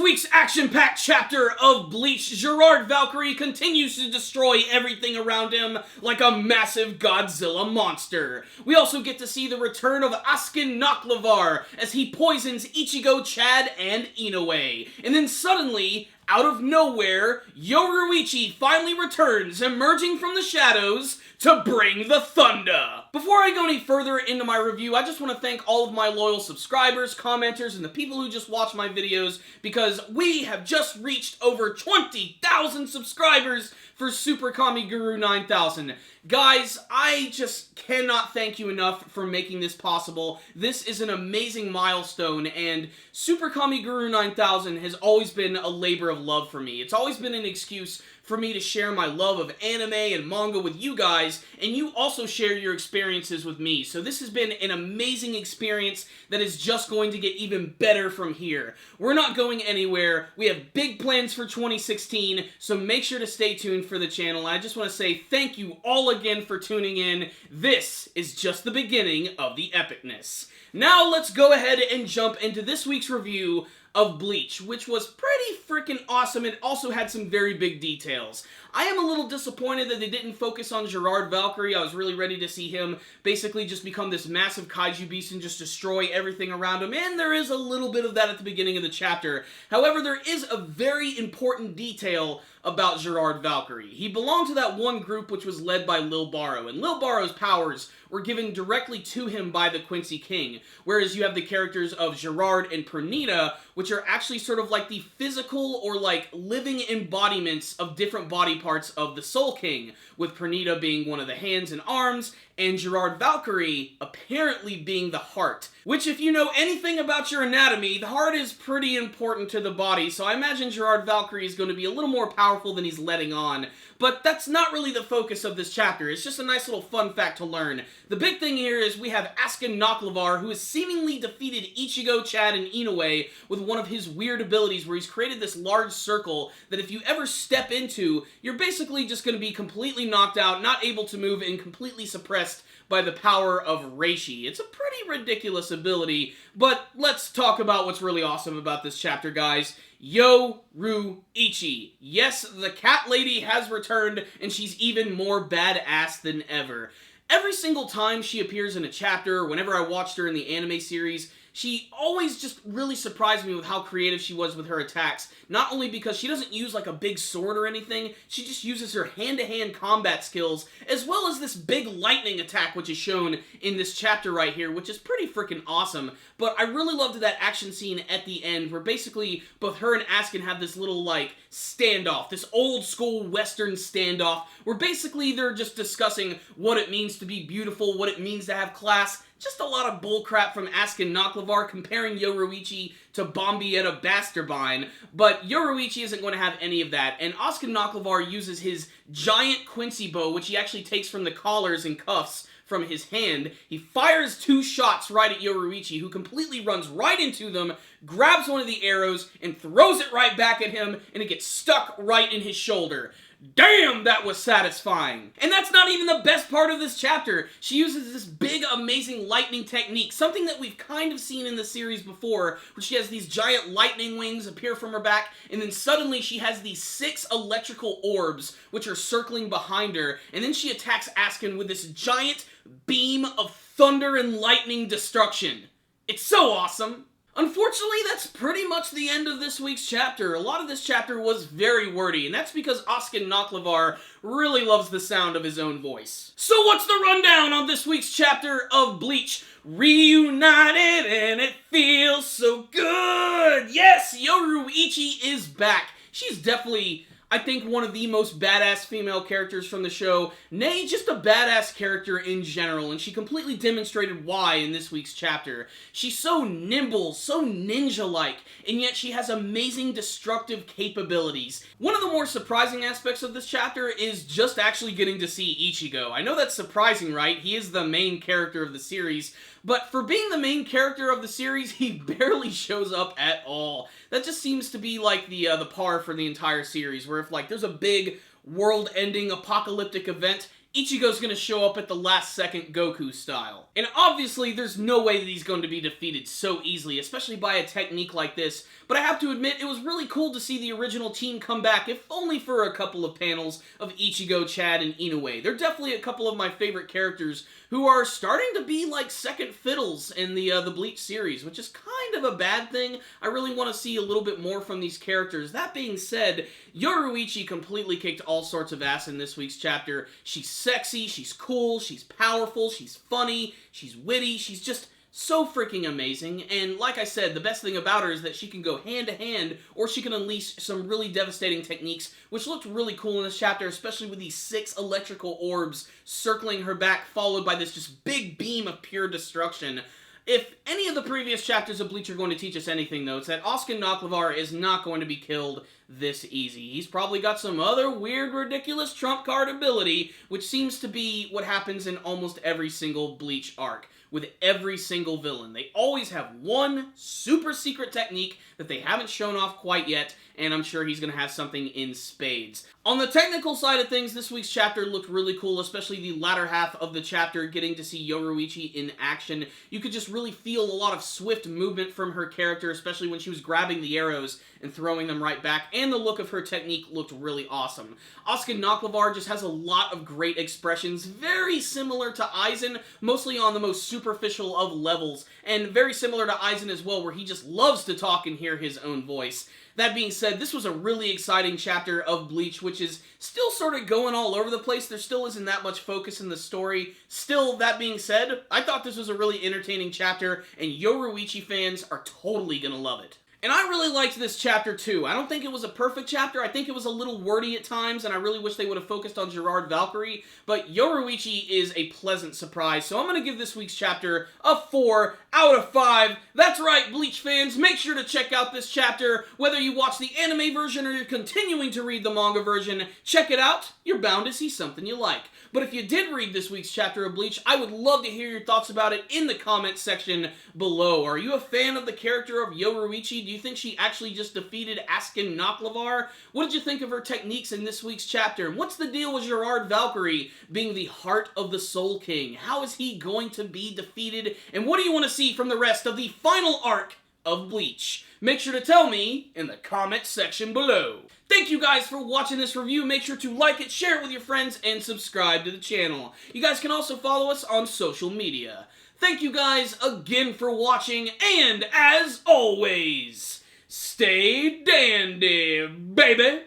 week's action-packed chapter of Bleach, Gerard Valkyrie continues to destroy everything around him like a massive Godzilla monster. We also get to see the return of Askin Naklavar as he poisons Ichigo, Chad, and Inoue. And then suddenly, out of nowhere, Yoruichi finally returns, emerging from the shadows to bring the thunder. Before I go any further into my review, I just want to thank all of my loyal subscribers, commenters, and the people who just watch my videos, because we have just reached over 20,000 subscribers for Super Kami Guru 9000. Guys, I just cannot thank you enough for making this possible. This is an amazing milestone, and Super Kami Guru 9000 has always been a labor of love for me. It's always been an excuse for me to share my love of anime and manga with you guys, and you also share your experiences with me. So this has been an amazing experience that is just going to get even better from here. We're not going anywhere. We have big plans for 2016, so make sure to stay tuned for the channel. I just want to say thank you all again for tuning in. This is just the beginning of the epicness. Now let's go ahead and jump into this week's review of Bleach, which was pretty freaking awesome. It also had some very big details. I am a little disappointed that they didn't focus on Gerard Valkyrie. I was really ready to see him basically just become this massive kaiju beast and just destroy everything around him, and there is a little bit of that at the beginning of the chapter. However, there is a very important detail about Gerard Valkyrie. He belonged to that one group which was led by Lil Baro, and Lil Baro's powers were given directly to him by the Quincy King, whereas you have the characters of Gerard and Pernita, which are actually sort of like the physical or like living embodiments of different body parts of the Soul King, with Pernita being one of the hands and arms, and Gerard Valkyrie apparently being the heart. Which, if you know anything about your anatomy, the heart is pretty important to the body, so I imagine Gerard Valkyrie is going to be a little more powerful than he's letting on. But that's not really the focus of this chapter. It's just a nice little fun fact to learn. The big thing here is we have Askin Naklavar, who has seemingly defeated Ichigo, Chad, and Inoue with one of his weird abilities where he's created this large circle that if you ever step into, you're basically just going to be completely knocked out, not able to move, and completely suppressed by the power of Reishi. It's a pretty ridiculous ability, but let's talk about what's really awesome about this chapter, guys. Yoruichi. Yes, the cat lady has returned, and she's even more badass than ever. Every single time she appears in a chapter, whenever I watched her in the anime series, she always just really surprised me with how creative she was with her attacks. Not only because she doesn't use like a big sword or anything, she just uses her hand-to-hand combat skills, as well as this big lightning attack which is shown in this chapter right here, which is pretty freaking awesome. But I really loved that action scene at the end where basically both her and Askin have this little like standoff, this old school western standoff, where basically they're just discussing what it means to be beautiful, what it means to have class. Just a lot of bullcrap from Askin Naklavar comparing Yoruichi to Bombietta Basterbine, but Yoruichi isn't going to have any of that, and Askin Naklavar uses his giant Quincy bow, which he actually takes from the collars and cuffs from his hand. He fires 2 shots right at Yoruichi, who completely runs right into them, grabs one of the arrows, and throws it right back at him, and it gets stuck right in his shoulder. Damn, that was satisfying. And that's not even the best part of this chapter. She uses this big, amazing lightning technique, something that we've kind of seen in the series before, where she has these giant lightning wings appear from her back, and then suddenly she has these 6 electrical orbs, which are circling behind her, and then she attacks Askin with this giant beam of thunder and lightning destruction. It's so awesome. Unfortunately, that's pretty much the end of this week's chapter. A lot of this chapter was very wordy, and that's because Askin Naklavar really loves the sound of his own voice. So what's the rundown on this week's chapter of Bleach? Reunited, and it feels so good! Yes, Yoruichi is back. She's definitely, I think, one of the most badass female characters from the show, nay, just a badass character in general, and she completely demonstrated why in this week's chapter. She's so nimble, so ninja-like, and yet she has amazing destructive capabilities. One of the more surprising aspects of this chapter is just actually getting to see Ichigo. I know that's surprising, right? He is the main character of the series, but for being the main character of the series, he barely shows up at all. That just seems to be like the par for the entire series, where if like there's a big world-ending apocalyptic event, Ichigo's gonna show up at the last second Goku style. And obviously, there's no way that he's going to be defeated so easily, especially by a technique like this, but I have to admit, it was really cool to see the original team come back, if only for a couple of panels of Ichigo, Chad, and Inoue. They're definitely a couple of my favorite characters who are starting to be like second fiddles in the Bleach series, which is kind of a bad thing. I really want to see a little bit more from these characters. That being said, Yoruichi completely kicked all sorts of ass in this week's chapter. She's sexy, she's cool, she's powerful, she's funny, she's witty, she's just so freaking amazing, and like I said, the best thing about her is that she can go hand to hand, or she can unleash some really devastating techniques, which looked really cool in this chapter, especially with these 6 electrical orbs circling her back, followed by this just big beam of pure destruction. If any of the previous chapters of Bleach are going to teach us anything, though, it's that Oscar Naklevar is not going to be killed this easy. He's probably got some other weird, ridiculous trump card ability, which seems to be what happens in almost every single Bleach arc. With every single villain. They always have one super secret technique that they haven't shown off quite yet, and I'm sure he's going to have something in spades. On the technical side of things, this week's chapter looked really cool, especially the latter half of the chapter, getting to see Yoruichi in action. You could just really feel a lot of swift movement from her character, especially when she was grabbing the arrows and throwing them right back, and the look of her technique looked really awesome. Oscar Naklevar just has a lot of great expressions, very similar to Aizen, mostly on the most superficial of levels, and very similar to Aizen as well, where he just loves to talk and hear his own voice. That being said, this was a really exciting chapter of Bleach, which is still sort of going all over the place. There still isn't that much focus in the story. Still, that being said, I thought this was a really entertaining chapter, and Yoruichi fans are totally gonna love it. And I really liked this chapter too. I don't think it was a perfect chapter. I think it was a little wordy at times, and I really wish they would have focused on Gerard Valkyrie, but Yoruichi is a pleasant surprise, so I'm going to give this week's chapter a 4 out of 5. That's right, Bleach fans, make sure to check out this chapter. Whether you watch the anime version or you're continuing to read the manga version, check it out. You're bound to see something you like. But if you did read this week's chapter of Bleach, I would love to hear your thoughts about it in the comments section below. Are you a fan of the character of Yoruichi? Do you think she actually just defeated Askin Naklevar? What did you think of her techniques in this week's chapter? And what's the deal with Gerard Valkyrie being the heart of the Soul King? How is he going to be defeated? And what do you want to see from the rest of the final arc of Bleach? Make sure to tell me in the comment section below. Thank you guys for watching this review. Make sure to like it, share it with your friends, and subscribe to the channel. You guys can also follow us on social media. Thank you guys again for watching, and as always, stay dandy, baby!